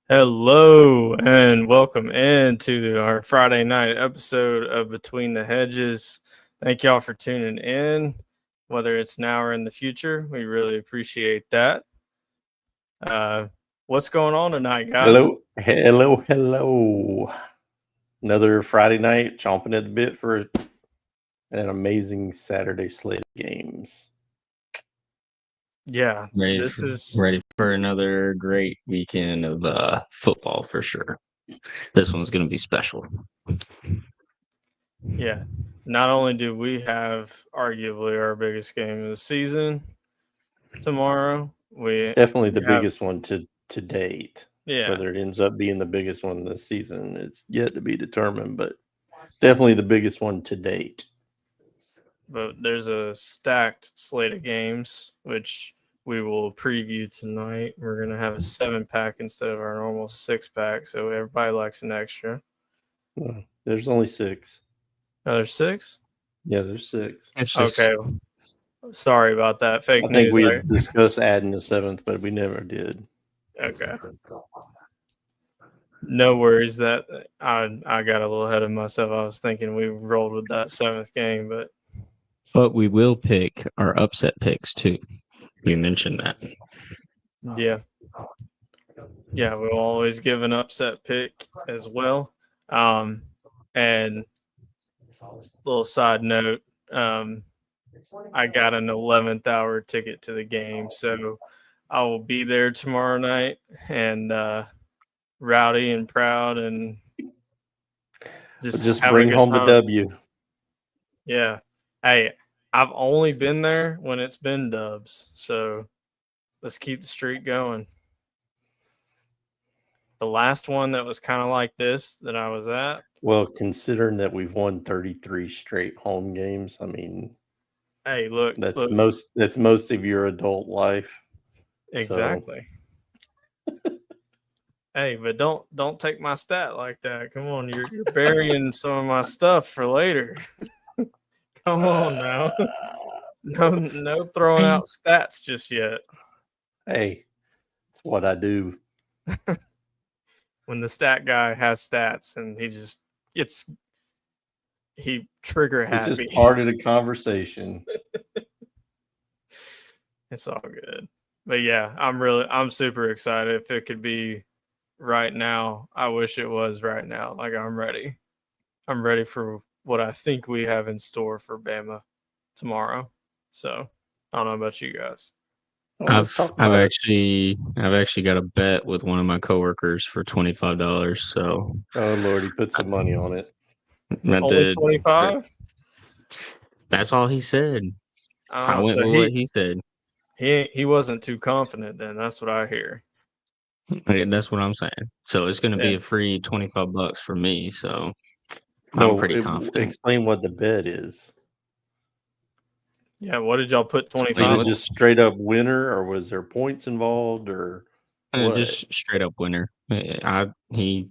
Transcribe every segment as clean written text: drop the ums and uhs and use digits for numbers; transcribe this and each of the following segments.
Hello and welcome into our Friday night episode of Between the Hedges. Thank y'all for tuning in, whether it's now or in the future. We really appreciate that. What's going on tonight, guys? Hello. Another Friday night, chomping at the bit for an amazing Saturday slate of games. Yeah, ready for another great weekend of football for sure. This one's going to be special. Yeah, not only do we have arguably our biggest game of the season tomorrow, Definitely the biggest one to date. Yeah, whether it ends up being the biggest one this season, it's yet to be determined, but definitely the biggest one to date. But there's a stacked slate of games, which we will preview tonight. We're going to have a 7-pack instead of our normal 6-pack, so everybody likes an extra. There's only 6. Oh, there's 6? Yeah, there's 6. Okay. Sorry about that. Fake news. I think we had discussed adding a 7th, but we never did. Okay. No worries. That I got a little ahead of myself. I was thinking we rolled with that 7th game, but we will pick our upset picks too. You mentioned that. Yeah, we'll always give an upset pick as well. And little side note, I got an 11th hour ticket to the game, so I will be there tomorrow night and rowdy and proud and just bring home the W. Yeah. Hey, I've only been there when it's been dubs, so let's keep the streak going. The last one that was kind of like this that I was at. Well, considering that we've won 33 straight home games, I mean, hey, look, that's most of your adult life. Exactly. So. Hey, but don't take my stat like that. Come on, you're burying some of my stuff for later. Come on now. No throwing out stats just yet. Hey, it's what I do. When the stat guy has stats and he trigger happy. It's just part of the conversation. It's all good. But yeah, I'm super excited. If it could be right now, I wish it was right now. Like I'm ready. I'm ready for what I think we have in store for Bama tomorrow. So I don't know about you guys. I've actually got a bet with one of my coworkers for $25. So oh Lord, he put some money on it. Only 25? That's all he said. I went with what he said. He wasn't too confident then. That's what I hear. That's what I'm saying. So it's going to be a free $25 for me. So I'm pretty confident. Explain what the bet is. Yeah, what did y'all put 25? Was it just straight up winner, or was there points involved, or just straight up winner? He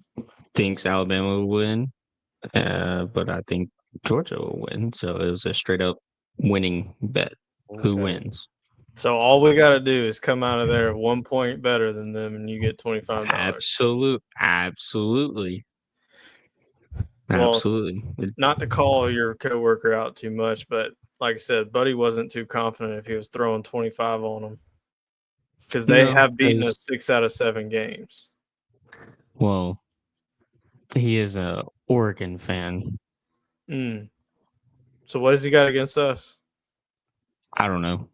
thinks Alabama will win, but I think Georgia will win. So it was a straight up winning bet. Okay. Who wins? So all we got to do is come out of there 1 point better than them, and you get $25. Absolutely. Well, absolutely. Not to call your coworker out too much, but like I said, Buddy wasn't too confident if he was throwing 25 on them because they have beaten us 6 out of 7 games. Well, he is a Oregon fan. So what has he got against us? I don't know.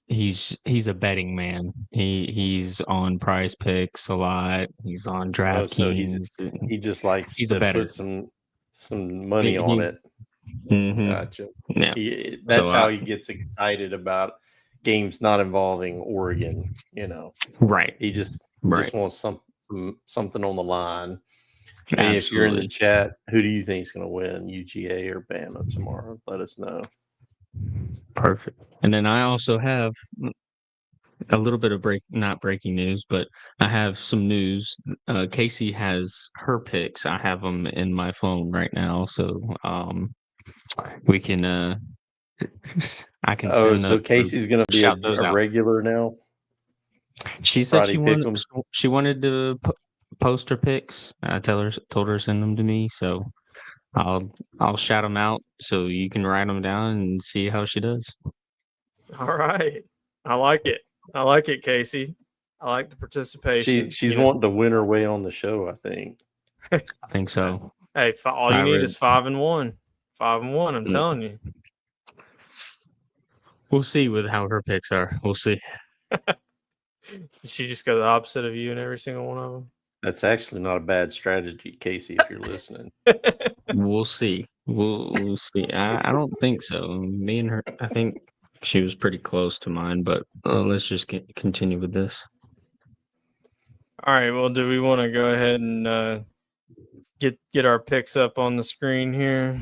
He's a betting man. He's on Prize Picks a lot. He's on DraftKings. So he just likes he's a better. Put some money on it. Mm-hmm. Gotcha. Yeah. That's how he gets excited about games not involving Oregon. Right. He just wants something on the line. Hey, if you're in the chat, who do you think is going to win, UGA or Bama tomorrow? Let us know. Perfect. And then I also have a little bit of not breaking news, but I have some news. Casey has her picks. I have them in my phone right now, so we can. I can send. So Casey's going to be a regular now. She said she wanted to poster pics. I told her to send them to me, so I'll shout them out so you can write them down and see how she does. All right. I like it, Casey. I like the participation. She's You know, wanting to win her way on the show, I think. I think so. hey, all you I need read- is 5-1. 5-1. I'm telling you. We'll see with how her picks are. We'll see. She just go the opposite of you in every single one of That's actually not a bad strategy, Casey, if you're listening. them. We'll see. We'll see. I don't think so. Me and her, I think she was pretty close to mine, but let's just continue with this. All right. Well, do we want to go ahead and get our picks up on the screen here?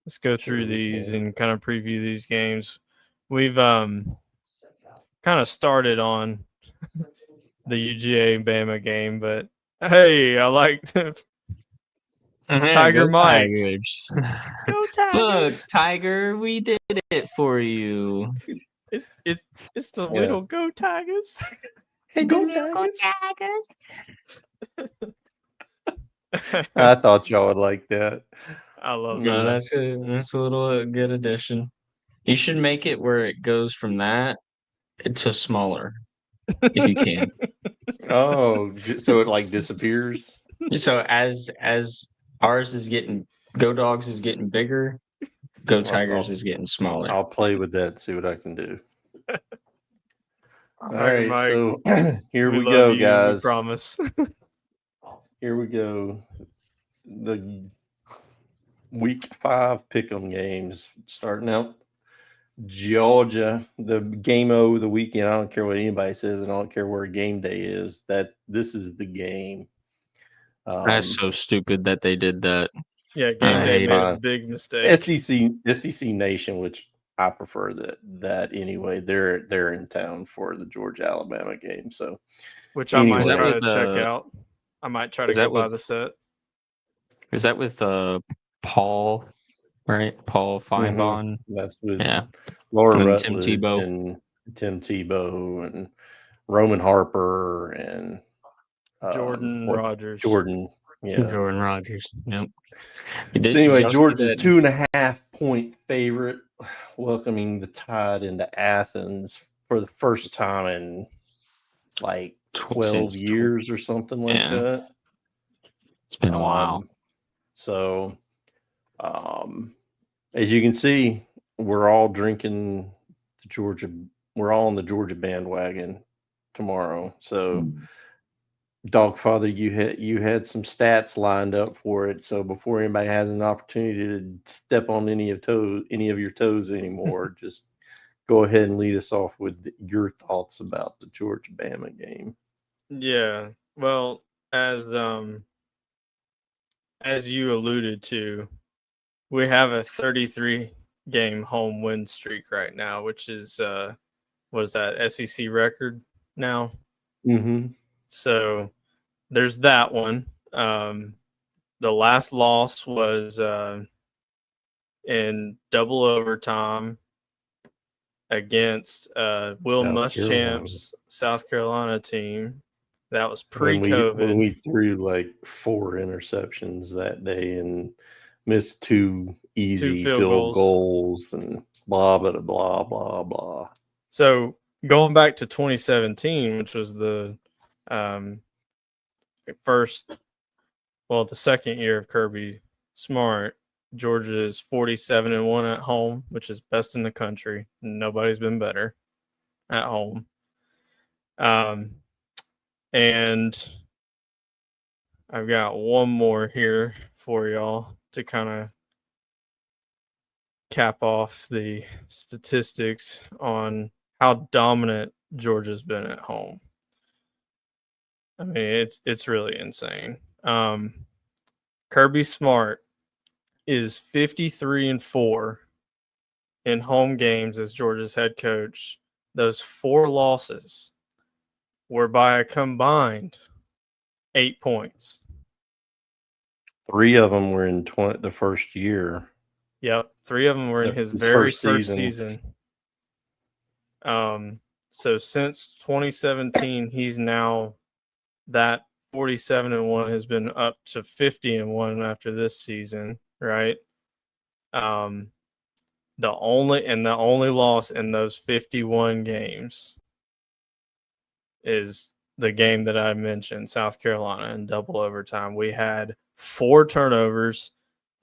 Let's go through these and kind of preview these games. We've kind of started on the UGA Bama game, but hey, I like Tiger Go Mike. Tigers. Go Look, Tigers. Tiger, we did it for you. It's the little Go Tigers. Hey, Go Tigers. I thought y'all would like that. I love No, that. that's a little good addition. You should make it where it goes from that to smaller, if you can. Oh, so it like disappears? So as ours is getting, Go Dogs is getting bigger, Go Tigers is getting smaller. I'll play with that and see what I can do. All Tiger right, Mike, so here we love go, you, guys. We promise. Here we go. The week 5 pick'em games starting out. Georgia, the game of the weekend. I don't care what anybody says, and I don't care where game day is. That this is the game. That's so stupid that they did that. Yeah, game I day hate made it. a big mistake. SEC Nation, which I prefer that anyway. They're in town for the Georgia Alabama game, so Which I might Anyway. try Is to that check with, out. I might try to is that go by with- the set. Is that with Paul, right? Paul Feinbaum. that's with Yeah. Laura And Tim Rutledge Tebow. and Tim Tebow and Roman Harper and Jordan Rogers. Jordan, yeah. Jordan Rogers. Yep. So anyway, Georgia's 2.5-point favorite, welcoming the Tide into Athens for the first time in like 12 years or something like that. It's been a while. So, as you can see, we're all drinking the Georgia. We're all on the Georgia bandwagon tomorrow. So, Dogfather, you had some stats lined up for it. So before anybody has an opportunity to step on any of your toes anymore, just go ahead and lead us off with your thoughts about the Georgia Bama game. Yeah. Well, as you alluded to, we have a 33 game home win streak right now, which is what is that, SEC record now? Mm-hmm. So there's that one. The last loss was in double overtime against Will Muschamp's South Carolina team. That was pre-COVID. When we threw like 4 interceptions that day and missed 2 easy field goals and blah, blah, blah, blah, blah. So going back to 2017, which was the second year of Kirby Smart, Georgia is 47-1 at home, which is best in the country. Nobody's been better at home. And I've got one more here for y'all to kind of cap off the statistics on how dominant Georgia's been at home. I mean, it's really insane. Kirby Smart is 53-4 in home games as Georgia's head coach. Those 4 losses were by a combined 8 points. 3 of them were in the first year. Yep, 3 of them were in his very first season. So since 2017, he's now that 47-1 has been up to 50-1 after this season, right? The only loss in those 51 games is the game that I mentioned, South Carolina, in double overtime. We had 4 turnovers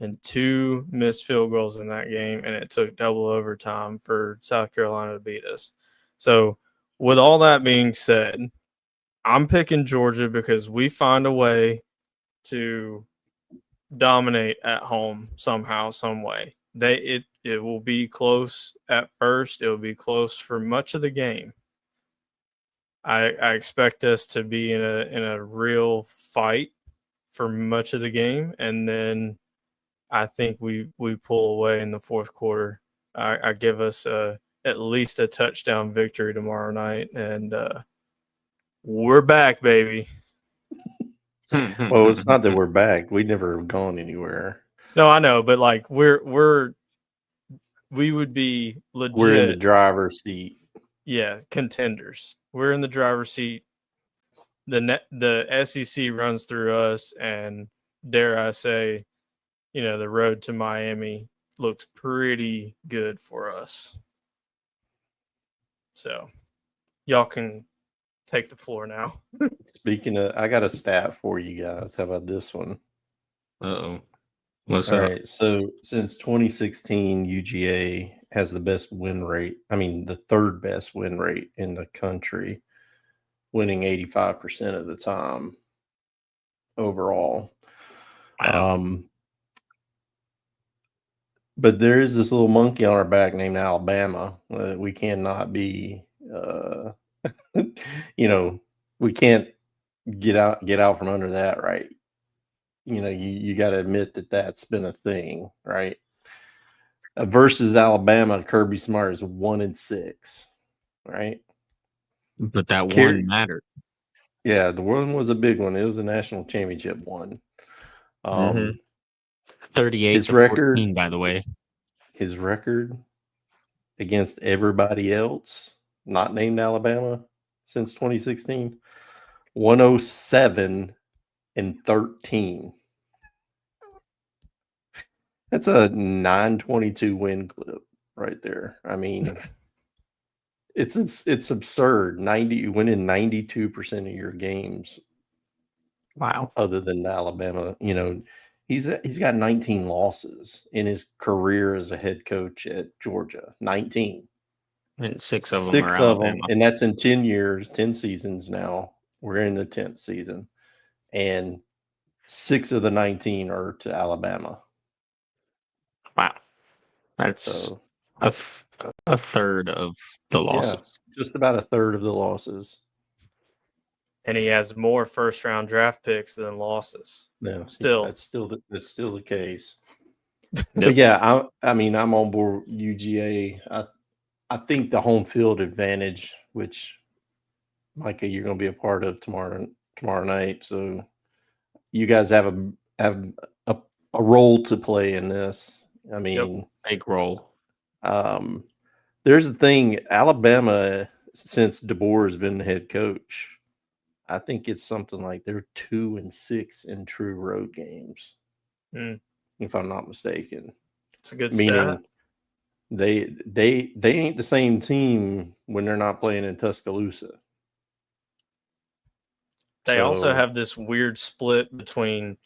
and 2 missed field goals in that game, and it took double overtime for South Carolina to beat us. So, with all that being said, I'm picking Georgia because we find a way to dominate at home somehow, some way. It will be close at first. It will be close for much of the game. I expect us to be in a real fight for much of the game, and then I think we pull away in the fourth quarter. I give us at least a touchdown victory tomorrow night, and we're back, baby. Well, it's not that we're back. We never have gone anywhere. No, I know, but like we would be legit. We're in the driver's seat. Yeah, contenders. We're in the driver's seat. The SEC runs through us, and dare I say, the road to Miami looks pretty good for us. So, y'all can take the floor now. Speaking of, I got a stat for you guys. How about this one? Uh-oh. What's All up? right. So since 2016, UGA has the best win rate. I mean, the third best win rate in the country, winning 85% of the time overall. Wow. But there is this little monkey on our back named Alabama. We cannot be, we can't get out from under that, right? You got to admit that that's been a thing, right? Versus Alabama, Kirby Smart is 1-6, right? But that one mattered. Yeah, the one was a big one. It was a national championship one. 38 his to record, 14, by the way. His record against everybody else, not named Alabama, since 2016, 107-13. That's a 922 win clip right there. I mean, it's absurd. Winning 92% of your games. Wow. Other than Alabama, he's got 19 losses in his career as a head coach at Georgia. 19. And 6 of them are Alabama. And that's in 10 years, 10 seasons now. We're in the 10th season. And 6 of the 19 are to Alabama. Wow. That's a third of the losses. Yeah, just about a third of the losses. And he has more first-round draft picks than losses. Yeah, still, that's still the case. Yep. But yeah, I mean, I'm on board UGA. I think the home field advantage, which Micah, you're going to be a part of tomorrow night. So you guys have a role to play in this. I mean, big role. There's the thing, Alabama, since DeBoer has been the head coach, I think it's something like they're 2-6 in true road games, if I'm not mistaken. It's a good meaning stat. They ain't the same team when they're not playing in Tuscaloosa. They also have this weird split between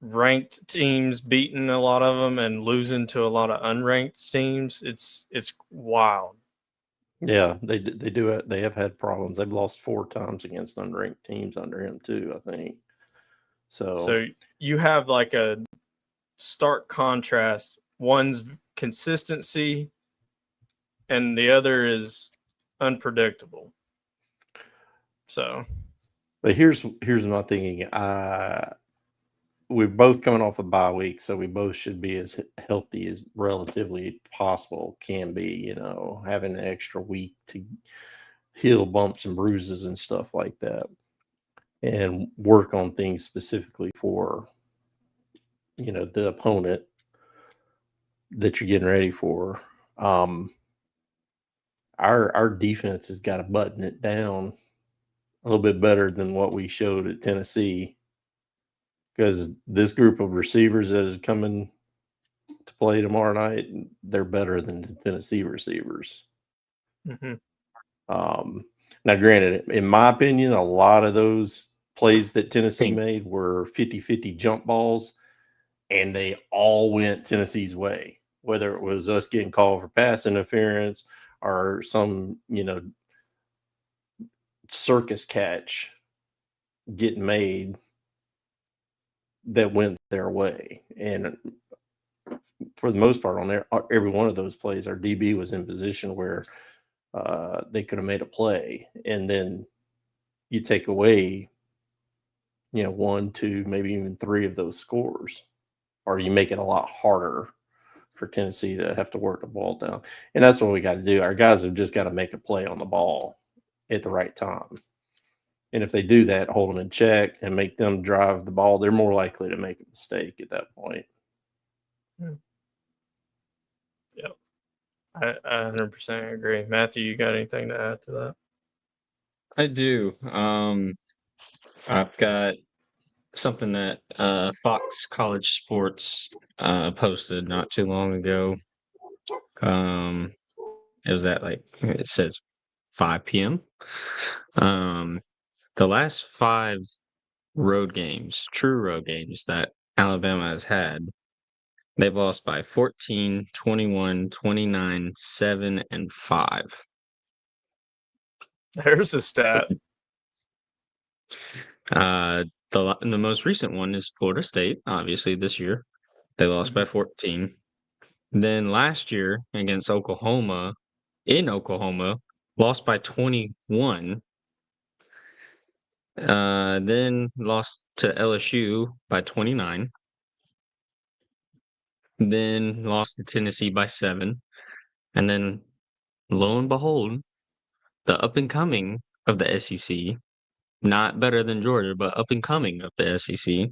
ranked teams beating a lot of them and losing to a lot of unranked teams. It's wild. Yeah, they do it. They have had problems. They've lost 4 times against unranked teams under him too, I think. So you have like a stark contrast. One's consistency and the other is unpredictable. So, but here's my thinking. We're both coming off a bye week, so we both should be as healthy as relatively possible can be, having an extra week to heal bumps and bruises and stuff like that and work on things specifically for, the opponent that you're getting ready for. Our defense has got to button it down a little bit better than what we showed at Tennessee, because this group of receivers that is coming to play tomorrow night, they're better than the Tennessee receivers. Mm-hmm. Now, granted, in my opinion, a lot of those plays that Tennessee made were 50-50 jump balls, and they all went Tennessee's way, whether it was us getting called for pass interference or some, circus catch getting made that went their way. And for the most part, on there, every one of those plays, our DB was in position where they could have made a play, and then you take away, 1, 2, maybe even 3 of those scores, or you make it a lot harder for Tennessee to have to work the ball down. And that's what we got to do. Our guys have just got to make a play on the ball at the right time. And if they do that, hold them in check and make them drive the ball, they're more likely to make a mistake at that point. Yep. I 100% agree. Matthew, you got anything to add to that? I do. I've got something that Fox College Sports posted not too long ago. It was at it says 5 p.m. The last 5 road games, true road games that Alabama has had, they've lost by 14, 21, 29, 7, and 5. There's a stat. The most recent one is Florida State, obviously this year. They lost by 14. Then last year against Oklahoma, in Oklahoma, lost by 21. Then lost to LSU by 29. Then lost to Tennessee by 7. And then, lo and behold, the up and coming of the SEC, not better than Georgia, but up and coming of the SEC,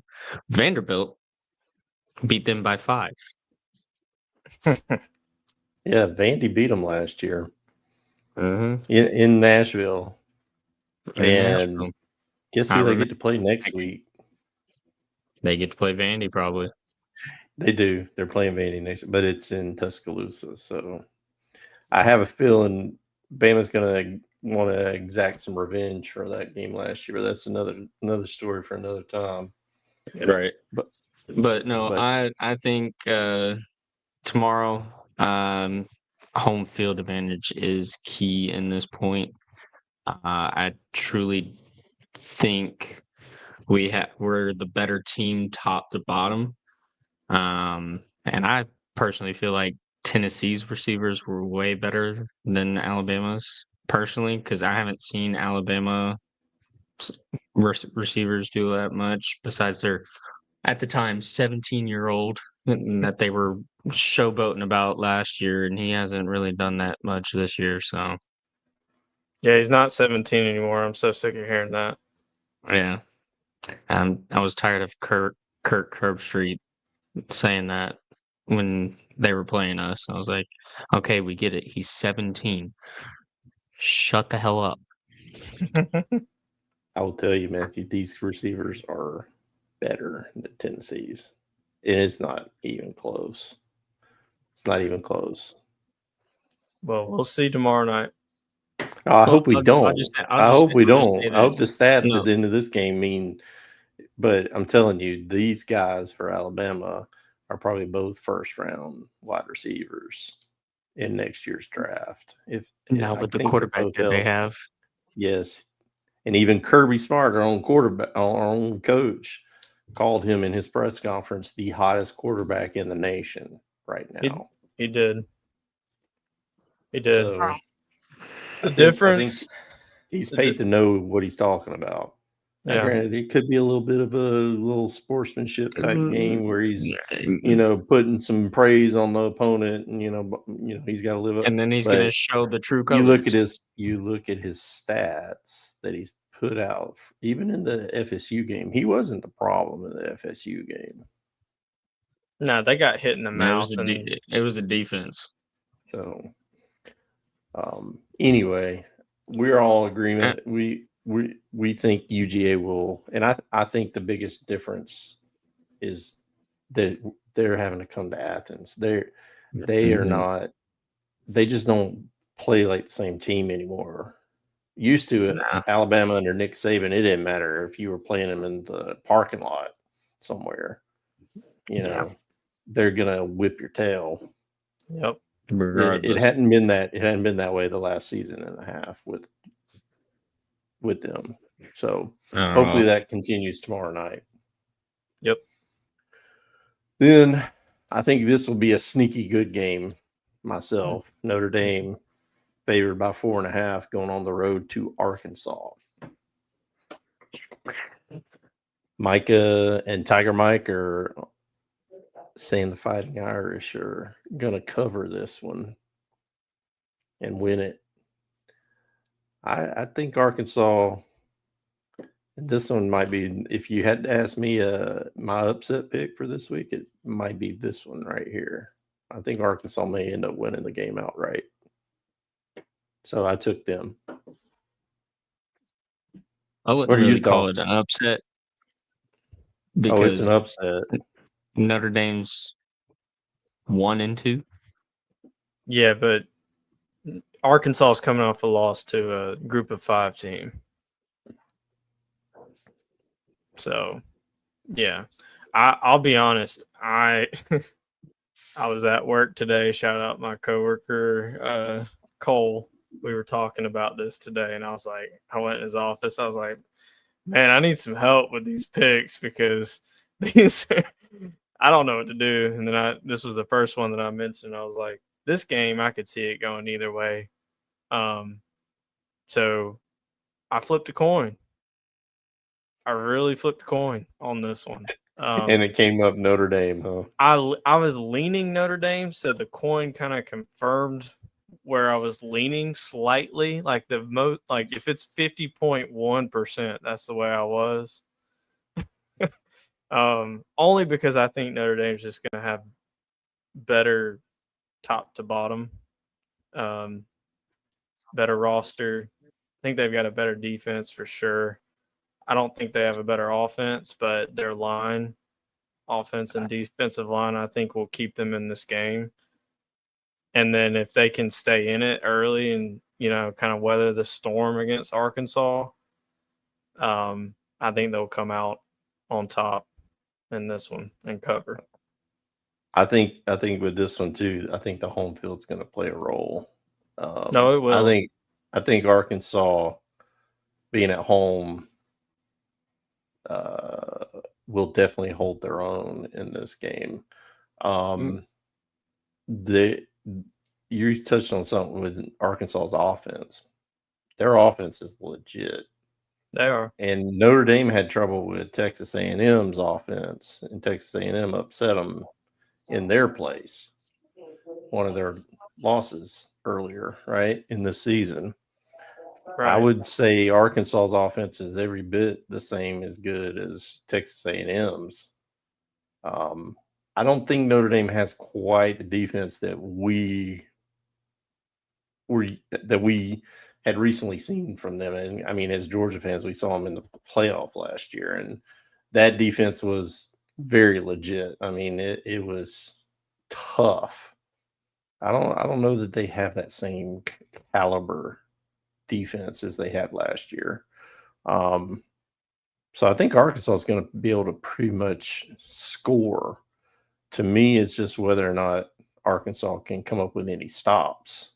Vanderbilt beat them by 5. Yeah, Vandy beat them last year Mm-hmm. in Nashville. And guess who they get to play next week? They get to play Vandy, probably. They do. They're playing Vandy next, but it's in Tuscaloosa. So I have a feeling Bama's going to want to exact some revenge for that game last year. But that's another story for another time. Right. But no, I think tomorrow home field advantage is key in this point. I truly think we're the better team top to bottom. And I personally feel like Tennessee's receivers were way better than Alabama's personally, because I haven't seen Alabama receivers do that much besides their, at the time, 17-year-old that they were showboating about last year, and he hasn't really done that much this year. So yeah, he's not 17 anymore. I'm so sick of hearing that. Yeah. I was tired of Kirk Herbstreit saying that when they were playing us. I was like, okay, we get it. He's 17. Shut the hell up. I will tell you, Matthew, these receivers are better than Tennessee's. And it's not even close. It's not even close. Well, we'll see tomorrow night. I hope we don't. I hope we don't. I hope the stats at the end of this game mean, but I'm telling you, these guys for Alabama are probably both first-round wide receivers in next year's draft. Now with the quarterback that they have. Yes. And even Kirby Smart, our own quarterback, our own coach, called him in his press conference the hottest quarterback in the nation right now. He did. So, the difference. I think he's paid to know what he's talking about. Now, granted, it could be a little bit of a little sportsmanship type game where he's, putting some praise on the opponent, and he's got to live up. And then he's going to show the true colors. You look at his stats that he's put out, even in the FSU game. He wasn't the problem in the FSU game. No, they got hit in the mouth. It was the defense. So, anyway, we're all in agreement. We we think UGA will, and I think the biggest difference is that they're having to come to Athens. They are not. They just don't play like the same team anymore. Used to Nah. Alabama under Nick Saban, it didn't matter if you were playing them in the parking lot somewhere. They're gonna whip your tail. Yep. It hadn't been that. It hadn't been that way the last season and a half with them. So hopefully that continues tomorrow night. Yep. Then I think this will be a sneaky good game myself. Notre Dame favored by 4.5 going on the road to Arkansas. Micah and Tiger Mike are saying the Fighting Irish are going to cover this one and win it. I think Arkansas, this one might be, if you had to ask me my upset pick for this week, it might be this one right here. I think Arkansas may end up winning the game outright. So I took them. I wouldn't really call it an upset. Because it's an upset. Notre Dame's 1-2. Yeah, but Arkansas is coming off a loss to a group of 5 team. So, yeah, I'll be honest. I was at work today. Shout out my coworker, Cole. We were talking about this today, and I was like, I went in his office. I was like, man, I need some help with these picks because these I don't know what to do. And then this was the first one that I mentioned. I was like, this game, I could see it going either way. So I flipped a coin. I really flipped a coin on this one. And it came up Notre Dame, huh? I was leaning Notre Dame, so the coin kind of confirmed where I was leaning slightly. Like if it's 50.1%, that's the way I was. Only because I think Notre Dame's just going to have better top to bottom, better roster. I think they've got a better defense for sure. I don't think they have a better offense, but their line, offense and defensive line, I think will keep them in this game. And then if they can stay in it early and, kind of weather the storm against Arkansas, I think they'll come out on top in this one and cover. I think with this one too, I think the home field's going to play a role. No, it will. I think Arkansas being at home will definitely hold their own in this game. You touched on something with Arkansas's offense. Their offense is legit. They are. And Notre Dame had trouble with Texas A&M's offense, and Texas A&M upset them in their place. One of their losses earlier, right, in the season. Right. I would say Arkansas's offense is every bit the same as good as Texas A&M's. I don't think Notre Dame has quite the defense that we had recently seen from them. And I mean, as Georgia fans, we saw them in the playoff last year, and that defense was very legit. I mean, it was tough. I don't know that they have that same caliber defense as they had last year. So I think Arkansas is going to be able to pretty much score. To me, it's just whether or not Arkansas can come up with any stops.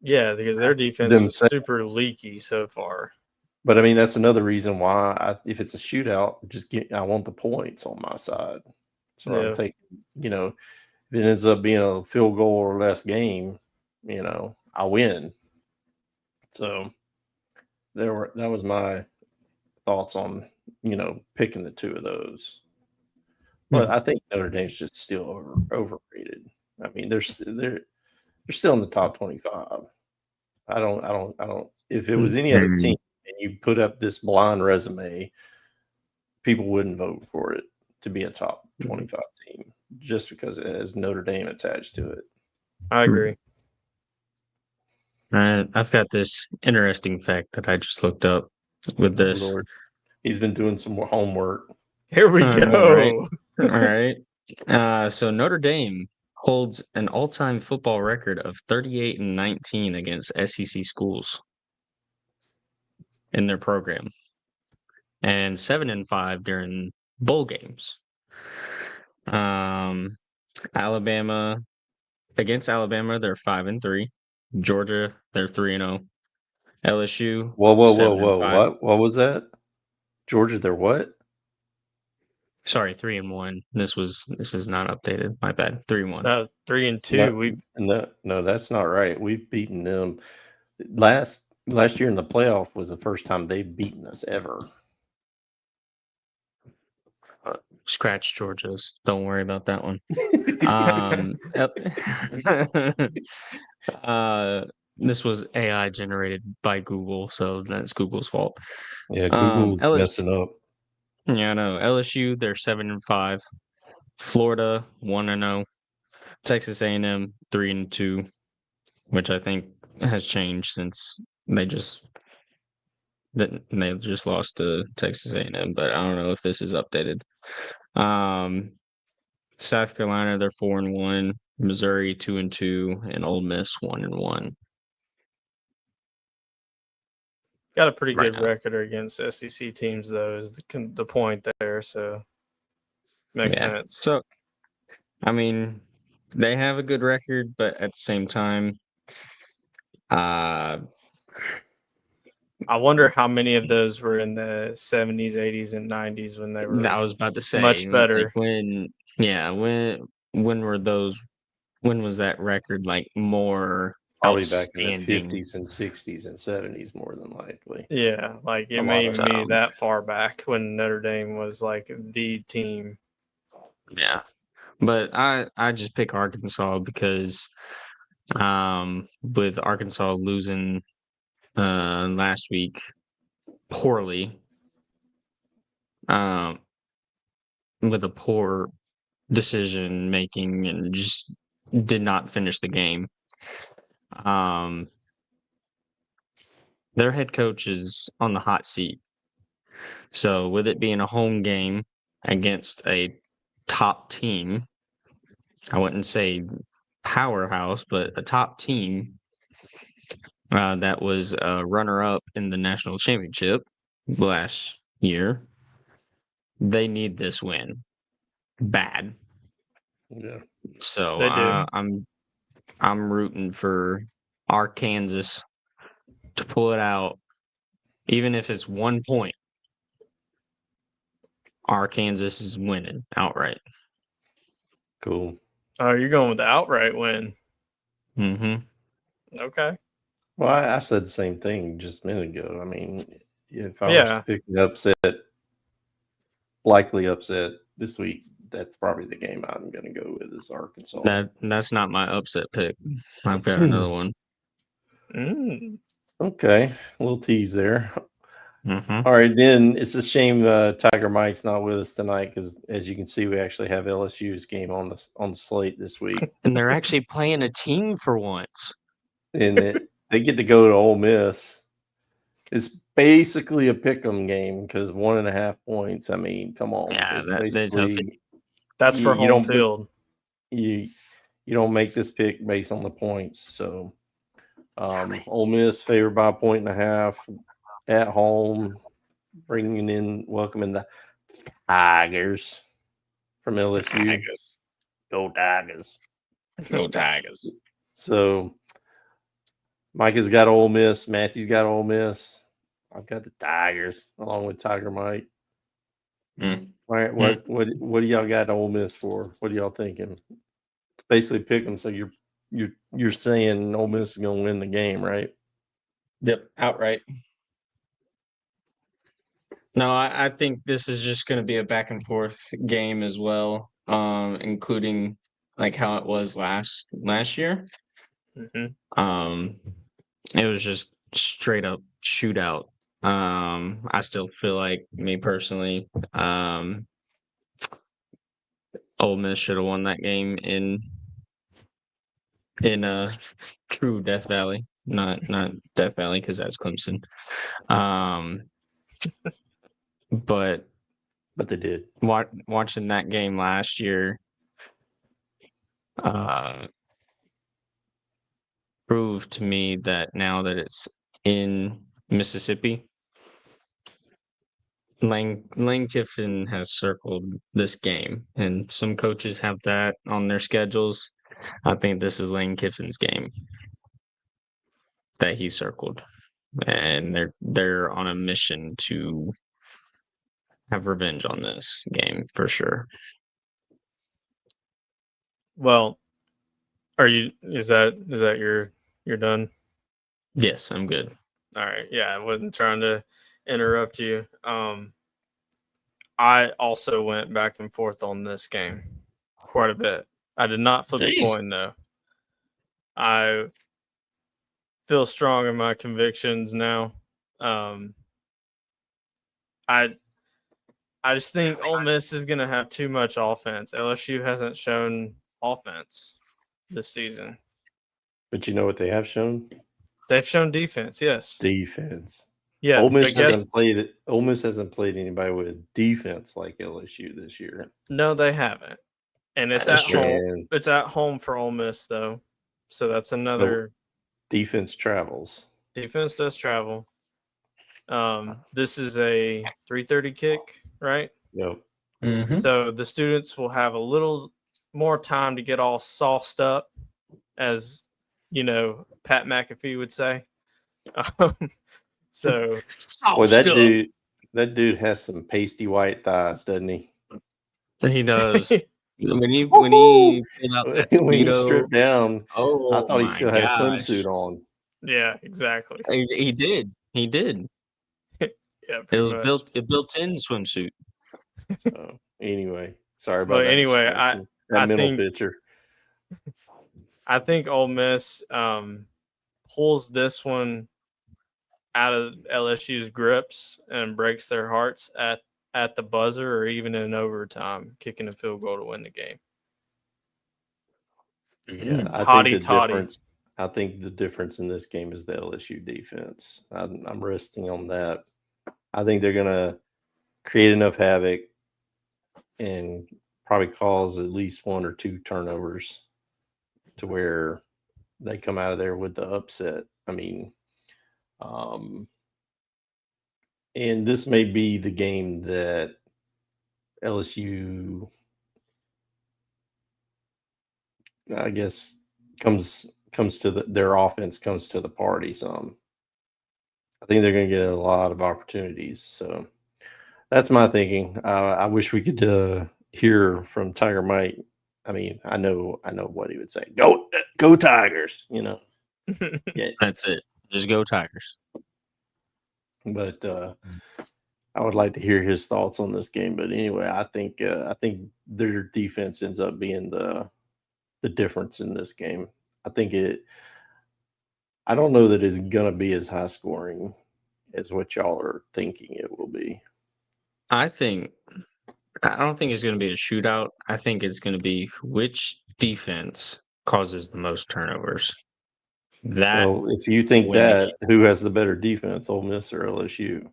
Yeah, because their defense is super leaky so far. But I mean, that's another reason why if it's a shootout, I want the points on my side. So I'm taking, if it ends up being a field goal or less game, I win. So that was my thoughts on, picking the two of those. But I think Notre Dame's just still overrated. I mean, they're still in the top 25. I don't. If it was any other team and you put up this blind resume, people wouldn't vote for it to be a top 25 team just because it has Notre Dame attached to it. I agree. I've got this interesting fact that I just looked up. with Oh, this. Lord. He's been doing some more homework. Here we go. All right. So Notre Dame holds an all-time football record of 38-19 against SEC schools in their program, and 7-5 during bowl games. Alabama against Alabama, they're 5-3. Georgia, they're 3-0. LSU, Whoa. 7-5. What was that? Georgia, they're what? Sorry, 3-1. This is not updated. My bad. 3-1. 3-2. No, that's not right. We've beaten them. Last year in the playoff was the first time they've beaten us ever. Scratch Georgia's. Don't worry about that one. This was AI generated by Google, so that's Google's fault. Yeah, Google's messing up. Yeah, I know. LSU, they're 7-5. Florida, 1-0. Texas A&M, 3-2, which I think has changed since they just lost to Texas A&M, but I don't know if this is updated. South Carolina, they're 4-1. Missouri, 2-2, and Ole Miss, 1-1. Got a pretty Right good now. record against SEC teams, though, is the point there. So makes sense. So, I mean, they have a good record, but at the same time, I wonder how many of those were in the 70s, 80s, and 90s when they were I was about to say much better. Like when were those? When was that record like more Probably back in the outstanding? 50s and 60s and 70s, more than likely. Yeah, like it A may lot of even be time. that far back when Notre Dame was like the team. Yeah, but I just pick Arkansas because with Arkansas losing last week poorly, with a poor decision making and just did not finish the game. Their head coach is on the hot seat. So with it being a home game against a top team, I wouldn't say powerhouse, but a top team that was a runner-up in the national championship last year, they need this win bad. Yeah. So They do. I'm rooting for Arkansas to pull it out, even if it's 1 point. Arkansas is winning outright. Cool. Oh, you're going with the outright win. Mm-hmm. Okay. Well, I said the same thing just a minute ago. I mean, if I was to pick an likely upset this week, that's probably the game I'm going to go with is Arkansas. That's not my upset pick. I've got another one. Okay, a little tease there. Mm-hmm. All right, then it's a shame Tiger Mike's not with us tonight because, as you can see, we actually have LSU's game on the slate this week, And they're actually playing a team for once. and they get to go to Ole Miss. It's basically a pick'em game because 1.5 points. I mean, come on, Yeah, it's basically that's for home field. You don't make this pick based on the points. So, Ole Miss favored by 1.5 at home, welcoming the Tigers from LSU. Go Tigers. Go Tigers. So, Mike has got Ole Miss. Matthew's got Ole Miss. I've got the Tigers along with Tiger Mike. All right, what do y'all got Ole Miss for? What are y'all thinking? It's basically pick them. So you're saying Ole Miss is going to win the game, right? Yep, outright. No, I think this is just going to be a back and forth game as well, including like how it was last year. Mm-hmm. It was just straight up shootout. I still feel like me personally, Ole Miss should have won that game in true Death Valley, not Death Valley because that's Clemson. But they did. watching that game last year proved to me that now that it's in Mississippi, Lane Kiffin has circled this game, and some coaches have that on their schedules. I think this is Lane Kiffin's game that he circled, and they're on a mission to have revenge on this game for sure. Well, is that you're done? Yes, I'm good. All right. Yeah, I wasn't trying to interrupt you. I also went back and forth on this game quite a bit. I did not flip a Jeez. coin though. I feel strong in my convictions now. I just think Ole Miss is going to have too much offense. LSU hasn't shown offense this season. But you know what they have shown? They've shown defense, yes. Defense. Yeah, Ole Miss hasn't played anybody with defense like LSU this year. No, they haven't. And it's That is at true. home. It's at home for Ole Miss though. So that's another defense travels. Defense does travel. This is a 3:30 kick, right? Yep. Mm-hmm. So the students will have a little more time to get all sauced up, as you know, Pat McAfee would say. So, well, that dude has some pasty white thighs, doesn't he? He does. when he pulled out that when he Speedo, stripped down, oh, I thought he still had a gosh. swimsuit on. Yeah, exactly. He did. Yeah, It was much. built-in swimsuit. So anyway, sorry about But that. anyway, that I mental think, picture. I think Ole Miss pulls this one out of LSU's grips and breaks their hearts at the buzzer or even in overtime, kicking a field goal to win the game. Yeah, I think the difference in this game is the LSU defense. I'm resting on that. I think they're gonna create enough havoc and probably cause at least 1 or 2 turnovers to where they come out of there with the upset. I mean, and this may be the game that LSU, I guess, comes to their offense comes to the party some. I think they're going to get a lot of opportunities. So that's my thinking. I wish we could hear from Tiger Mike. I mean, I know what he would say. Go Tigers, you know. Yeah, that's it. Just go Tigers. But I would like to hear his thoughts on this game. But anyway, I think their defense ends up being the difference in this game. I don't know that it's going to be as high scoring as what y'all are thinking it will be. I don't think it's going to be a shootout. I think it's going to be which defense causes the most turnovers. Well, if you think that, who has the better defense, Ole Miss or LSU?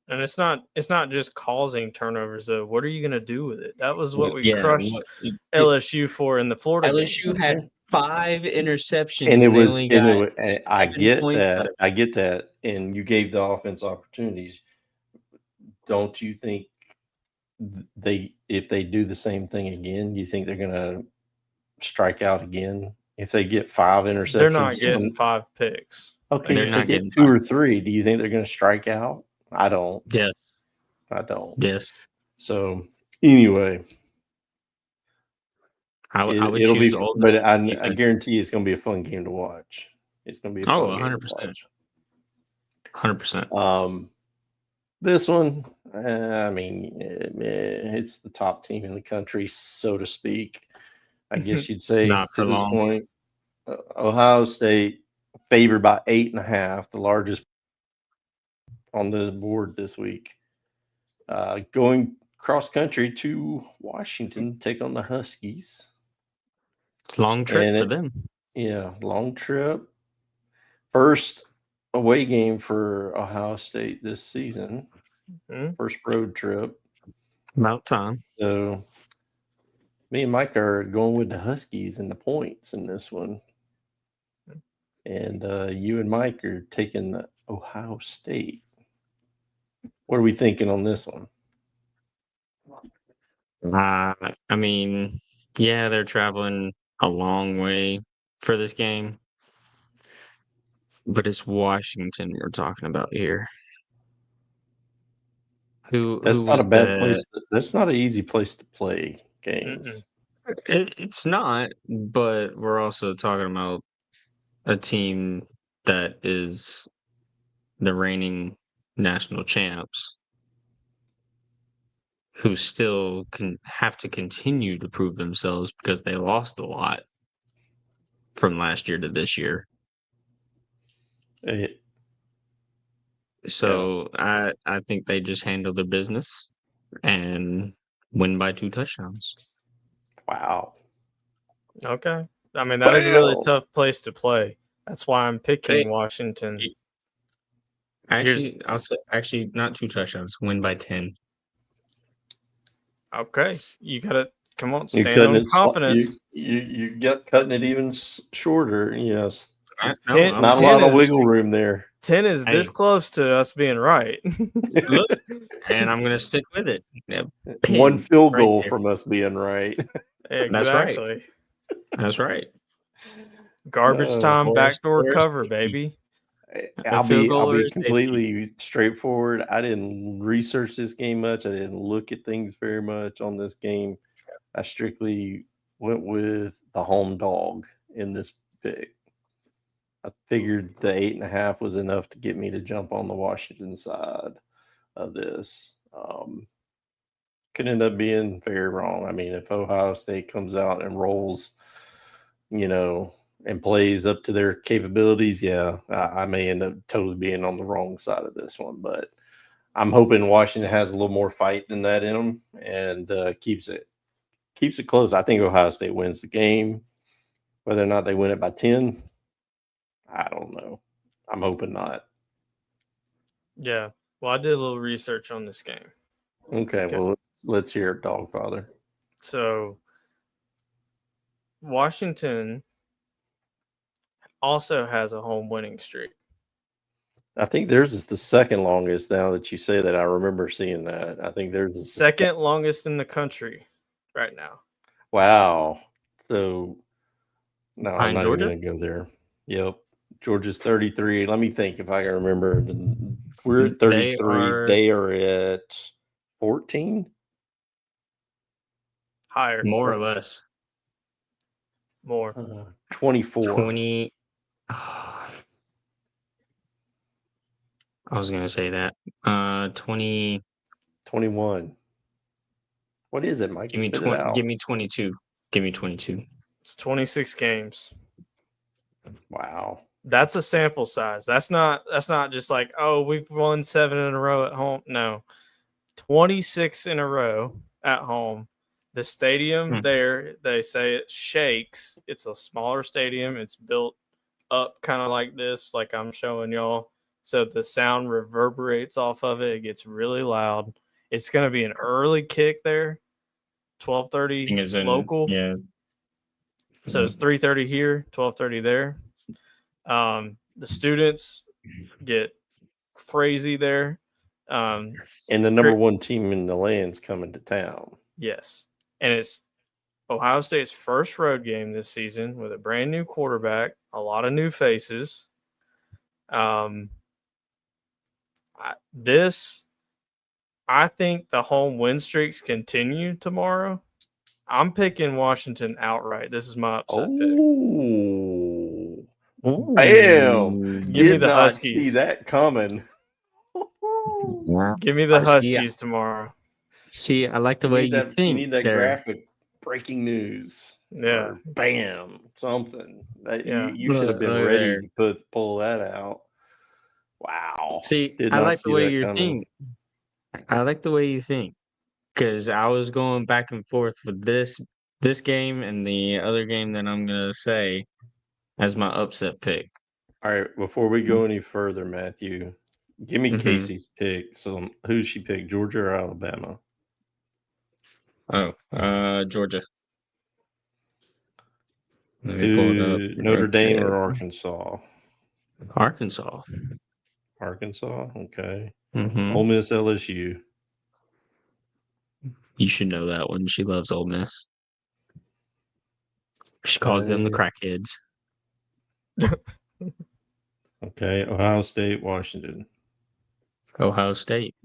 And it's not just causing turnovers though. What are you going to do with it? That was what we crushed LSU for in the Florida LSU game. had 5 interceptions, and I get that, and you gave the offense opportunities. Don't you think if they do the same thing again, you think they're going to strike out again? If they get 5 interceptions, they're not getting 5 picks. Okay, if they get 2 or 3, do you think they're going to strike out? I don't. Yes. I don't. Yes. So anyway, I would it'll choose be, but I guarantee it's going to be a fun game to watch. It's going to be a fun 100%. 100%. This one, I mean, it's the top team in the country, so to speak. I guess you'd say Not to this long. point. Ohio State favored by 8.5, the largest on the board this week. Going cross country to Washington, take on the Huskies. It's a long trip for them. Yeah, long trip. First away game for Ohio State this season. Mhm. First road trip. About time. So me and Mike are going with the Huskies and the points in this one. And you and Mike are taking the Ohio State. What are we thinking on this one? I mean, yeah, they're traveling a long way for this game, but it's Washington we're talking about here. Who That's not a was bad the? place. That's not an easy place to play games. Mm-mm. It's not, but we're also talking about a team that is the reigning national champs, who still can have to continue to prove themselves because they lost a lot from last year to this year. It- So I think they just handle their business and win by 2 touchdowns. wow. Okay. I mean, that is a really Bam! tough place to play. That's why I'm picking Hey, Washington. I'll say not 2 touchdowns, win by 10. Okay. You got to come on, You're stand cutting on it. confidence. You got cutting it even shorter. Yes, No, Ten- not a 10 lot of is- wiggle room there. 10 is this Hey. close to us being right. Look, and I'm gonna stick with it. Yeah, One pin field right goal there. from us being right. That's right. Exactly. That's right. Garbage Uh, time, Or backdoor or a cover, safety. baby. A field goal I'll or be a safety. completely straightforward. I didn't research this game much. I didn't look at things very much on this game. I strictly went with the home dog in this pick. I figured the 8.5 was enough to get me to jump on the Washington side of this. Could end up being very wrong. I mean, if Ohio State comes out and rolls, and plays up to their capabilities, yeah, I may end up totally being on the wrong side of this one. But I'm hoping Washington has a little more fight than that in them and keeps it close. I think Ohio State wins the game. Whether or not they win it by 10, I don't know. I'm hoping not. Yeah. Well, I did a little research on this game. Okay. Well, let's hear it, Dogfather. So, Washington also has a home winning streak. I think theirs is the second longest. Now that you say that, I remember seeing that. I think theirs is Second longest in the country right now. Wow. So no, I'm Behind not Georgia? even going to go there. Yep. Georgia's 33. Let me think if I can remember. We're at 33. They are at 14. Higher. More or less. More. 24. 20. I was gonna say that. 20. 21. What is it, Mike? Give me Spit it 20. out. Give me 22. Give me 22. It's 26 games. Wow. That's a sample size. That's not just like, oh, we've won 7 in a row at home. No. 26 in a row at home. The stadium there, they say it shakes. It's a smaller stadium. It's built up kind of like this, like I'm showing y'all. So the sound reverberates off of it. It gets really loud. It's going to be an early kick there, 12:30 local. Yeah. So it's 3:30 here, 12:30 there. The students get crazy there. And the number one team in the land's coming to town. Yes. And it's Ohio State's first road game this season with a brand new quarterback, a lot of new faces. I think the home win streaks continue tomorrow. I'm picking Washington outright. This is my upset pick. Bam! Give me Did the not Huskies. see that coming. Give me the Huskies tomorrow. See, I like the way you think. You need that there. graphic breaking news. Yeah. Or bam, something. Yeah. You should have been Look ready there. to pull that out. Wow. See, Did I not like the see way that you coming. think. I like the way you think, because I was going back and forth with this game and the other game that I'm gonna say as my upset pick. All right, before we go any further, Matthew, give me Mhm. Casey's pick. So who's she picked, Georgia or Alabama? Georgia. Let me pull it up. Notre Dame or Arkansas? Arkansas. Arkansas, okay. Mm-hmm. Ole Miss, LSU. You should know that one. She loves Ole Miss. She calls them the crackheads. Okay, Ohio State, Washington. Ohio State.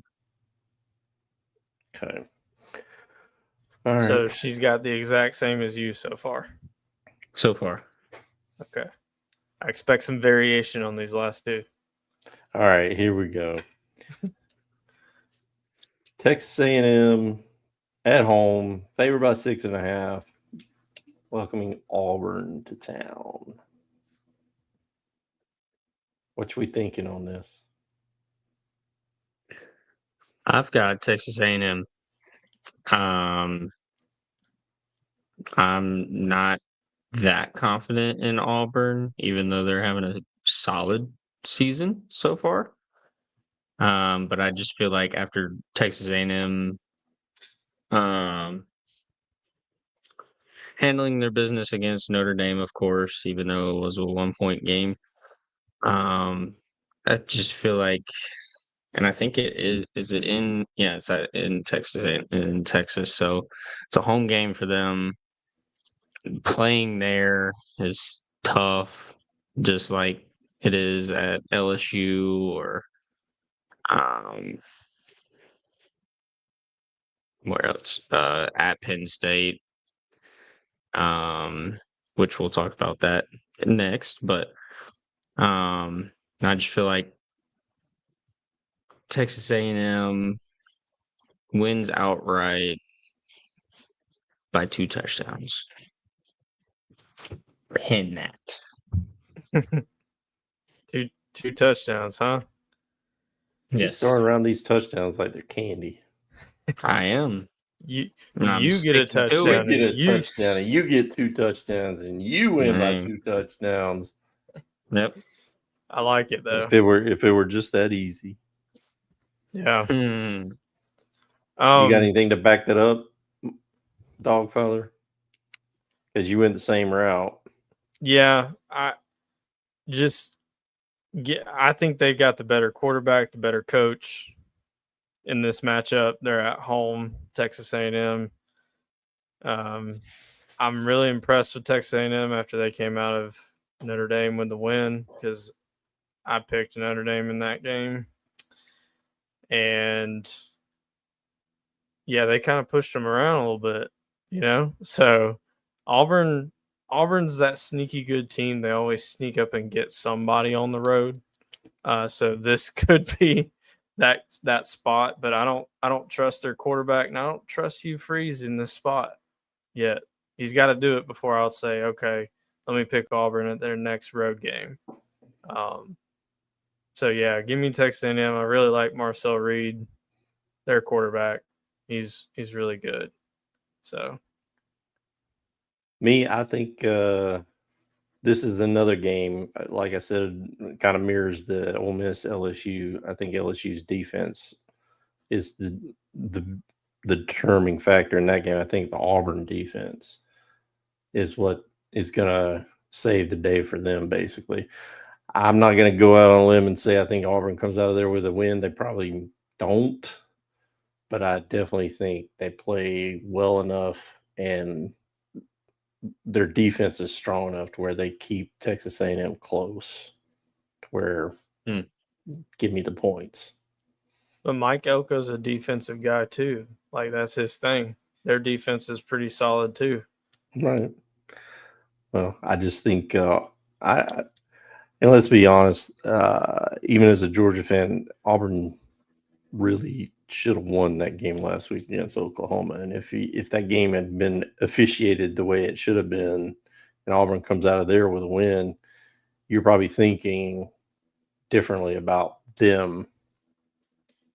Okay. All right. So she's got the exact same as you so far. So far. Okay. I expect some variation on these last two. All right, here we go. Texas A&M at home, favored by 6.5, welcoming Auburn to town. What you we thinking on this? I've got Texas A&M. I'm not that confident in Auburn, even though they're having a solid season so far. But I just feel like after Texas A&M handling their business against Notre Dame, of course, even though it was a 1-point game, I just feel like, and I think it is it in, yeah, it's in Texas. So it's a home game for them. Playing there is tough, just like it is at LSU or where else? At Penn State, which we'll talk about that next. But I just feel like Texas A&M wins outright by 2 touchdowns. Pin that. Two touchdowns, huh? Just throwing around these touchdowns like they're candy. I am. You I'm get a sticking to it. touchdown. We get a touchdown, and you get 2 touchdowns, and you win by 2 touchdowns. Yep. I like it though. If it were just that easy. Yeah. You got anything to back that up, Dogfather? Because you went the same route. Yeah, I think they got the better quarterback, the better coach in this matchup. They're at home, Texas A&M. I'm really impressed with Texas A&M after they came out of Notre Dame with the win because I picked Notre Dame in that game. And yeah, they kind of pushed them around a little bit, you know? So Auburn's that sneaky good team. They always sneak up and get somebody on the road. So this could be that spot, but I don't trust their quarterback, and I don't trust Hugh Freeze in this spot yet. He's got to do it before I'll say, okay, let me pick Auburn at their next road game. So yeah, give me Texas A&M. I really like Marcel Reed, their quarterback. He's really good. So me, I think this is another game. Like I said, kind of mirrors the Ole Miss LSU. I think LSU's defense is the determining factor in that game. I think the Auburn defense is what is going to save the day for them, basically. I'm not going to go out on a limb and say I think Auburn comes out of there with a win. They probably don't, but I definitely think they play well enough and their defense is strong enough to where they keep Texas A&M close to where give me the points. But Mike Elko's a defensive guy too. Like that's his thing. Their defense is pretty solid too. Right. Well, I just think and let's be honest, even as a Georgia fan, Auburn really should have won that game last week against Oklahoma. And if that game had been officiated the way it should have been, and Auburn comes out of there with a win, you're probably thinking differently about them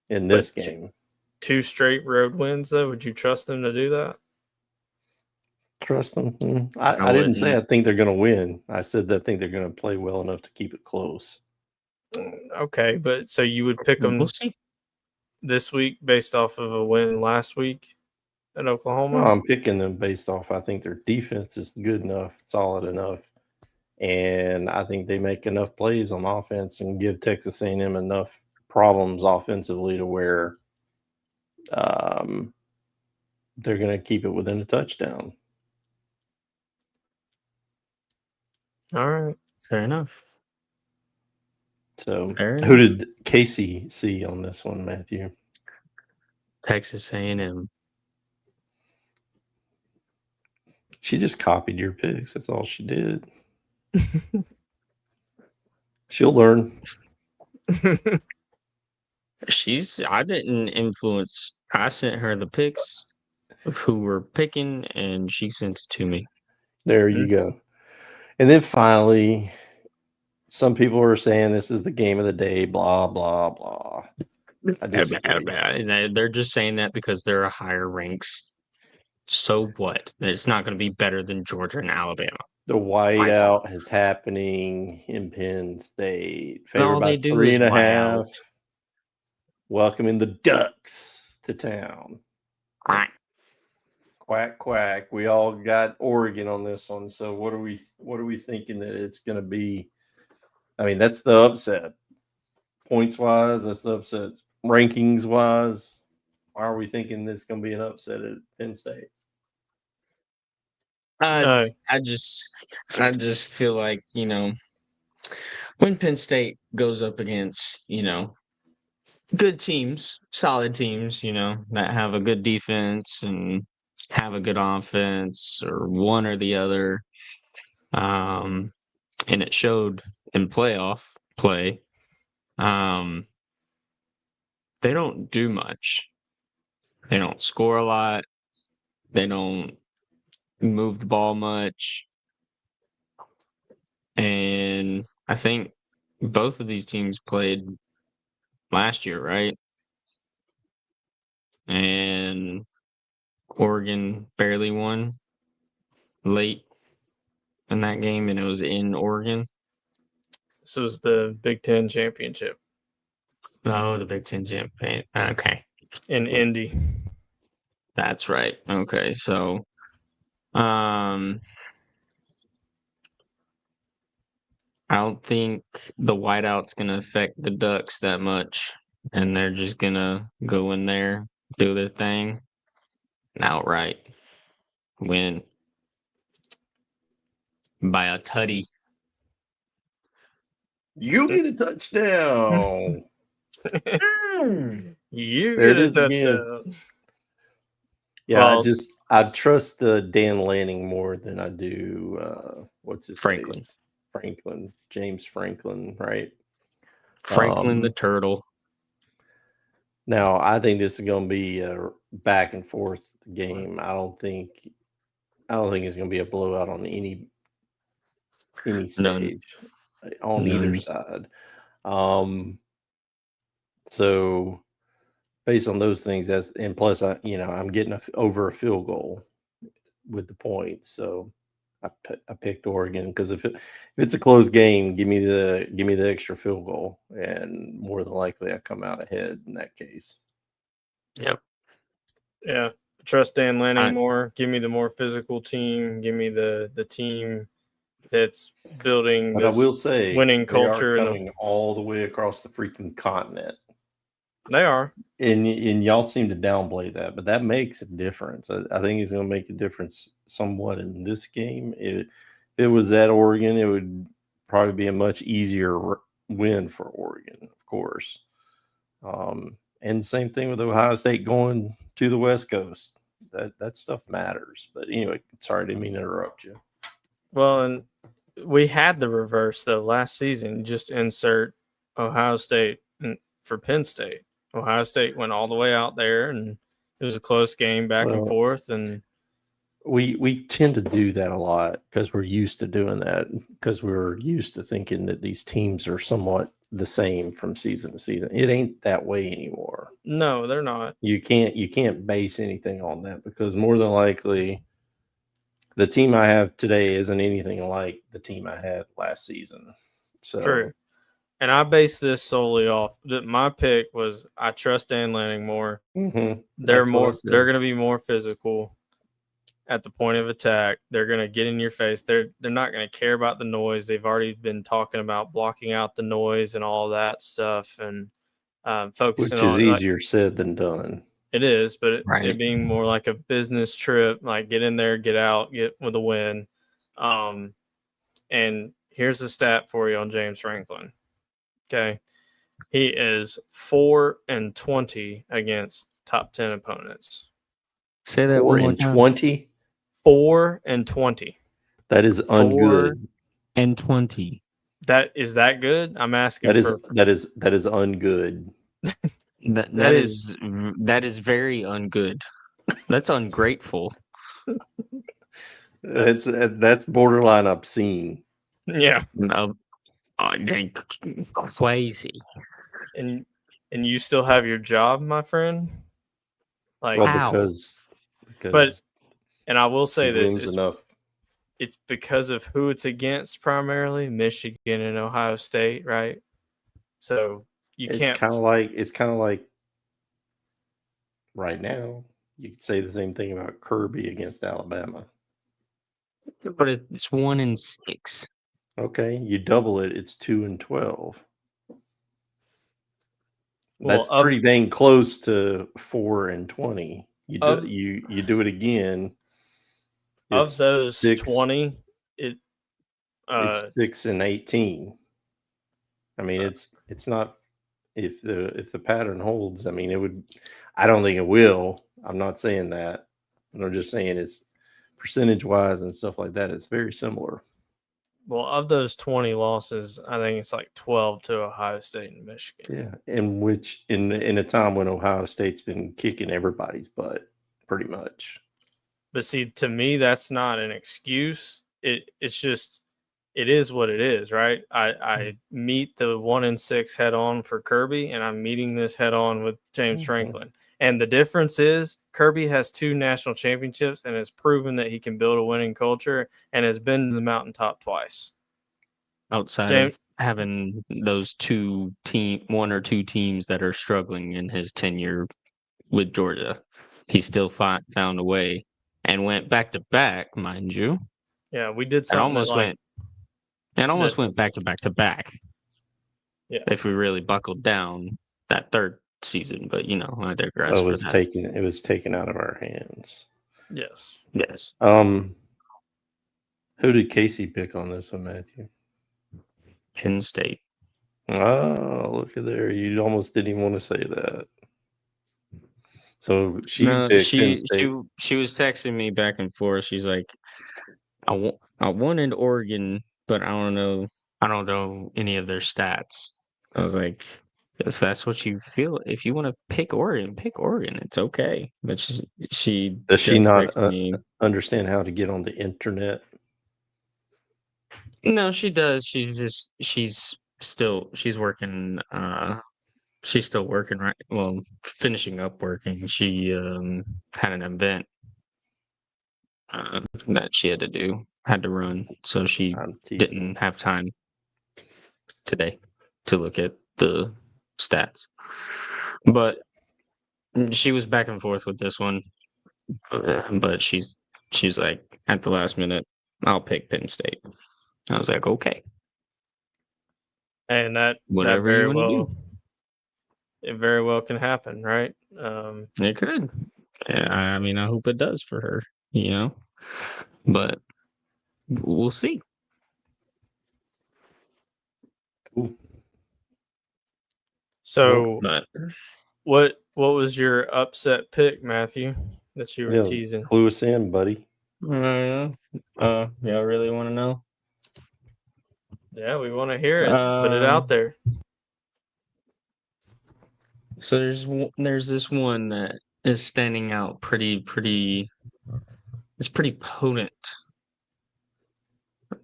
in this game. 2 straight road wins, though. Would you trust them to do that? Trust them. I didn't say I think they're going to win. I said I think they're going to play well enough to keep it close. Okay, but so you would pick them We'll see. this week based off of a win last week at Oklahoma? Well, I'm picking them based off I think their defense is good enough, solid enough, and I think they make enough plays on offense and give Texas A&M enough problems offensively to where they're going to keep it within a touchdown. All right. Fair enough. So, Fair who enough. did Casey see on this one, Matthew? Texas A&M. She just copied your picks. That's all she did. She'll learn. I didn't influence. I sent her the picks of who we're picking, and she sent it to me. There you go. And then finally, some people are saying this is the game of the day, blah, blah, blah. I disagree. And they're just saying that because they're a higher ranks. So what? It's not going to be better than Georgia and Alabama. The whiteout is happening in Penn State. And all Favored they by do 3.5. is white out. Welcoming the Ducks to town. Quack. Quack, quack. We all got Oregon on this one. So what are we thinking that it's going to be? I mean, that's the upset. Points wise, that's the upset. Rankings wise, why are we thinking it's going to be an upset at Penn State? I just feel like, when Penn State goes up against, good teams, solid teams, that have a good defense and have a good offense or one or the other. And it showed in playoff play. They don't do much. They don't score a lot. They don't move the ball much. And I think both of these teams played last year, right? And Oregon barely won late in that game, and it was in Oregon. This was the Big Ten championship Oh, the Big Ten champion. Okay. in Indy. That's right. Okay. So, I don't think the whiteout's going to affect the Ducks that much, and they're just going to go in there, do their thing, and outright win by a tutty. You get a touchdown. You There get it a is again. touchdown. Yeah, Well, I trust Dan Lanning more than I do what's his Franklin. face? Franklin. James Franklin, right? Franklin the Turtle. Now, I think this is going to be a back and forth game. I don't think it's going to be a blowout on any stage. None. On either side. So based on those things, and plus I'm getting over a field goal with the points. So I picked Oregon because if it's a close game, give me the extra field goal, and more than likely I come out ahead in that case. Yep. Yeah. Trust Dan Lanning more. Give me the more physical team. Give me the team that's building But I this will say winning culture. They are coming all the way across the freaking continent. They are. And y'all seem to downplay that, but that makes a difference. I think it's going to make a difference somewhat in this game. If it was at Oregon, it would probably be a much easier win for Oregon, of course. And same thing with Ohio State going to the West Coast. That stuff matters. But anyway, sorry, didn't mean to interrupt you. Well, and we had the reverse, though, last season. Just insert Ohio State for Penn State. Ohio State went all the way out there, and it was a close game back and forth. And we tend to do that a lot because we're used to doing that, because we're used to thinking that these teams are somewhat the same from season to season. It ain't that way anymore. No, they're not. You can't base anything on that, because more than likely the team I have today isn't anything like the team I had last season. So True. And I base this solely off that my pick was I trust Dan Lanning more. mhm, They're that's what I more. They're said. going to be more physical at the point of attack. They're going to get in your face. They're not going to care about the noise. They've already been talking about blocking out the noise and all that stuff, and focusing Which is on easier said than done. it is, but it Right. being more like a business trip, like get in there, get out, get with a win. And here's a stat for you on James Franklin. Okay. He is 4-20 against top 10 opponents. Say that 4 one more and time. 20. 4-20. That is 4 ungood. and 20. That is that good? I'm asking That is for ungood. That is very ungood. That's ungrateful. That's borderline obscene. yeah. No, crazy. And you still have your job, my friend? Like Well, How? because and I will say he this, wins enough. it's because of who it's against primarily, Michigan and Ohio State, right? So It's can't kind of like right now. You could say the same thing about Kirby against Alabama. But it's 1-6. Okay, you double it, it's 2 and 12. Well, That's pretty dang close to 4 and 20. You do it again. Of It's those 6, 20, it's 6 and 18. I mean, it's not if the pattern holds. I mean, it would. I don't think it will. I'm not saying that, but I'm just saying it's percentage wise and stuff like that. It's very similar. well, of those 20 losses, I think it's like 12 to Ohio State and Michigan. Yeah, in which in a time when Ohio State's been kicking everybody's butt, pretty much. But see, to me, that's not an excuse. It's just it is what it is, right? I meet the 1-6 head on for Kirby, and I'm meeting this head on with James Franklin. And the difference is Kirby has 2 national championships and has proven that he can build a winning culture and has been to the mountaintop twice. Outside of having those 1 or 2 teams that are struggling in his tenure with Georgia, he still found a way and went back to back, mind you. Yeah, we did And something almost went back to back to back. Yeah. If we really buckled down that third season, but I digress. It was taken out of our hands. Yes. Yes. Who did Casey pick on this one, Matthew? Penn State. Oh, look at there! You almost didn't even want to say that. So she was texting me back and forth. She's like, I wanted Oregon, but I don't know any of their stats. I was like, if that's what you feel, if you want to pick Oregon, It's okay. But she does she not texted me. understand how to get on the internet? No, she does. She's working. She's still working, right? Well, finishing up working. She had an event that she had to run, so she didn't have time today to look at the stats. But she was back and forth with this one, but she's like, at the last minute, I'll pick Penn State. I was like, okay, and that whatever you want to do. It very well can happen, right? It could. Yeah, I mean, I hope it does for her, but we'll see. Cool. So, what was your upset pick, Matthew, that you were teasing? Clue us in, buddy. Y'all really want to know? Yeah, we want to hear it. Put it out there. So there's this one that is standing out pretty. It's pretty potent,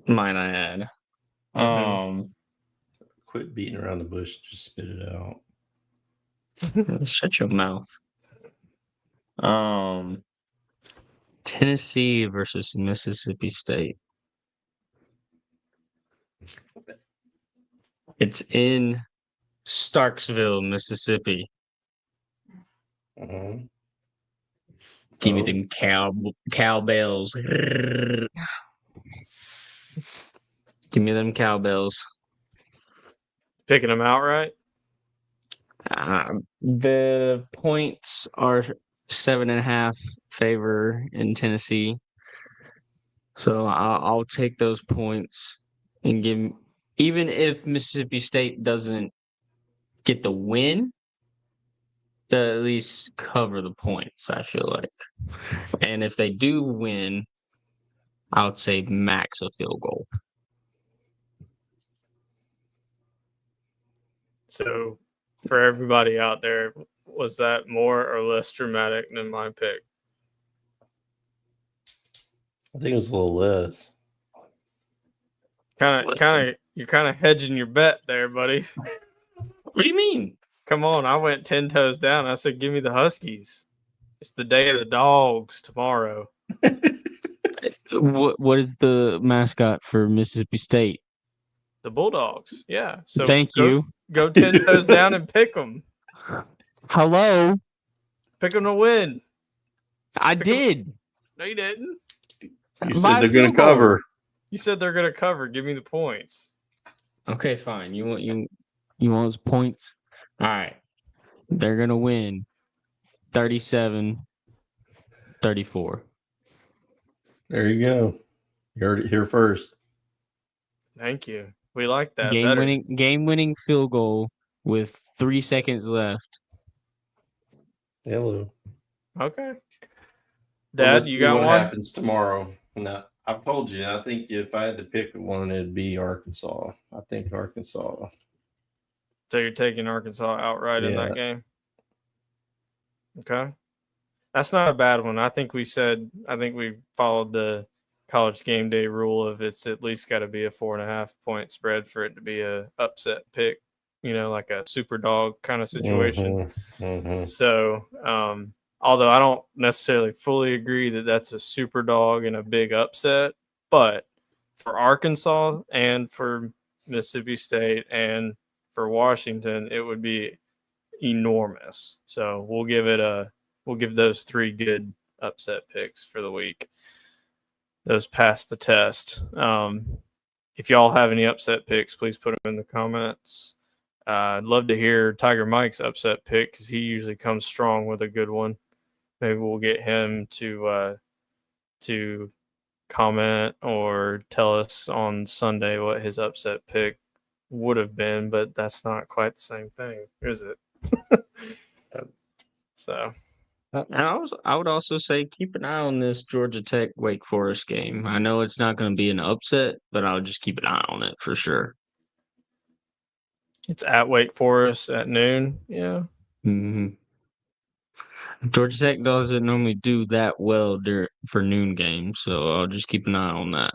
might I add. Quit beating around the bush. Just spit it out. Shut your mouth. Tennessee versus Mississippi State. It's in Starksville, Mississippi. Mhm. Give me So, them cowbells. Give me them cowbells. Picking them outright. The points are 7.5 favor in Tennessee. So I'll take those points and give, even if Mississippi State doesn't get the win, to at least cover the points, I feel like. And if they do win, I would say max a field goal. So, for everybody out there, was that more or less dramatic than my pick? I think it was a little less. You're kind of hedging your bet there, buddy. What do you mean? Come on, I went 10 toes down. I said, give me the Huskies. It's the day of the dogs tomorrow. What is the mascot for Mississippi State? The Bulldogs. Yeah. So Thank you. Go 10 toes down and pick them. Hello. Pick them to win. I did. No, you didn't. You said they're going to cover. You said they're going to cover. Give me the points. Okay, fine. You want points? All right. They're going to win 37-34. There you go. You heard it here first. Thank you. We like that. Game winning field goal with 3 seconds left. Hello. Okay. Well, Dad, let's you see got what one? happens tomorrow. Now, I've told you, I think if I had to pick one, it'd be Arkansas. I think Arkansas. So you're taking Arkansas outright in that game? Okay. That's not a bad one. I think we followed the college game day rule of it's at least got to be a 4.5 point spread for it to be a upset pick, like a super dog kind of situation. So, although I don't necessarily fully agree that that's a super dog and a big upset, but for Arkansas and for Mississippi State and for Washington, it would be enormous. So we'll give those 3 good upset picks for the week. Those pass the test. If y'all have any upset picks, please put them in the comments. I'd love to hear Tiger Mike's upset pick because he usually comes strong with a good one. Maybe we'll get him to comment or tell us on Sunday what his upset pick would have been, but that's not quite the same thing, is it? So, I would also say keep an eye on this Georgia Tech Wake Forest game. I know it's not going to be an upset, but I'll just keep an eye on it for sure. It's at Wake Forest at noon. Yeah. Mm-hmm. Georgia Tech doesn't normally do that well for noon games, so I'll just keep an eye on that.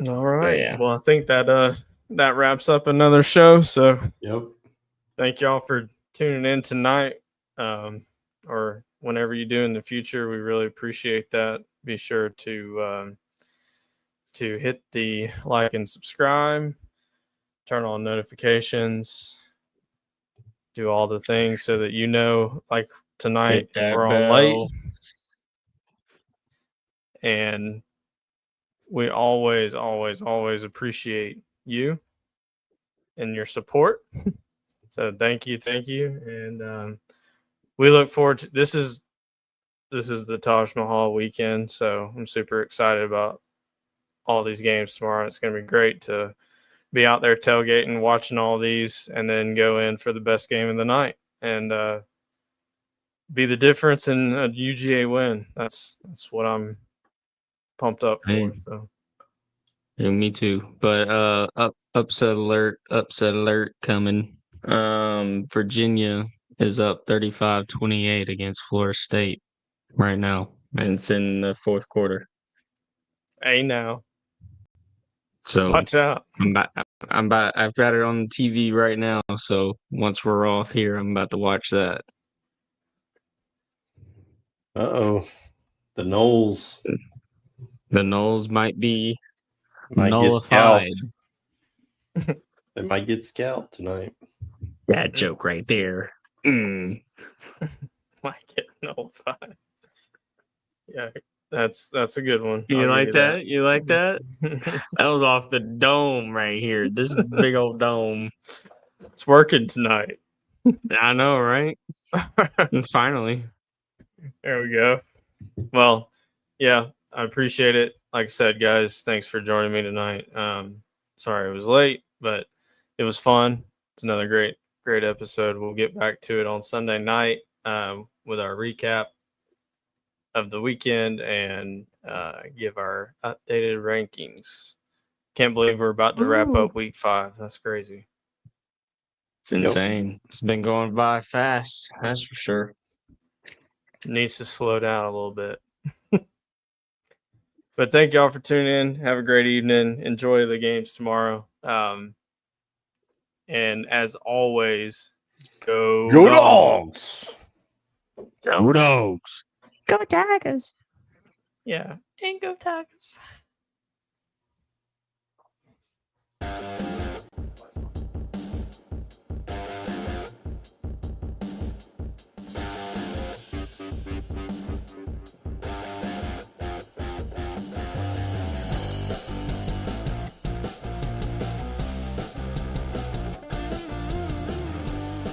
All right. Yeah. Well, I think that wraps up another show. So, yep. Thank y'all for tuning in tonight, or whenever you do in the future. We really appreciate that. Be sure to hit the like and subscribe, turn on notifications, do all the things so that like tonight, if we're on late. And we always, always, always appreciate you and your support. So thank you. And we look forward to this is the Taj Mahal weekend. So I'm super excited about all these games tomorrow. It's going to be great to be out there tailgating, watching all these, and then go in for the best game of the night and be the difference in a UGA win. That's what I'm pumped up for. So. Yeah, me too. But upset alert coming. Virginia is up 35-28 against Florida State right now, and it's in the fourth quarter. Hey, now. So watch out. I've got it on the TV right now. So once we're off here, I'm about to watch that. Uh-oh. The Knowles The Knowles might be might get nullified. scalped. They might get scalped tonight. That joke right there. Might get nullified. Yeah, that's a good one. You I'll like give that? You like that? that? That was off the dome right here. This big old dome. It's working tonight. I know, right? And finally. There we go. Well, yeah, I appreciate it. Like I said, guys, thanks for joining me tonight. Sorry it was late, but it was fun. It's another great episode. We'll get back to it on Sunday night with our recap of the weekend and give our updated rankings. Can't believe we're about to wrap up week 5. That's crazy. It's insane. It's been going by fast. That's for sure. Needs to slow down a little bit. But thank y'all for tuning in. Have a great evening. Enjoy the games tomorrow. And as always, go Dogs! Go Dogs. Go Tigers. Yeah, and go Tigers.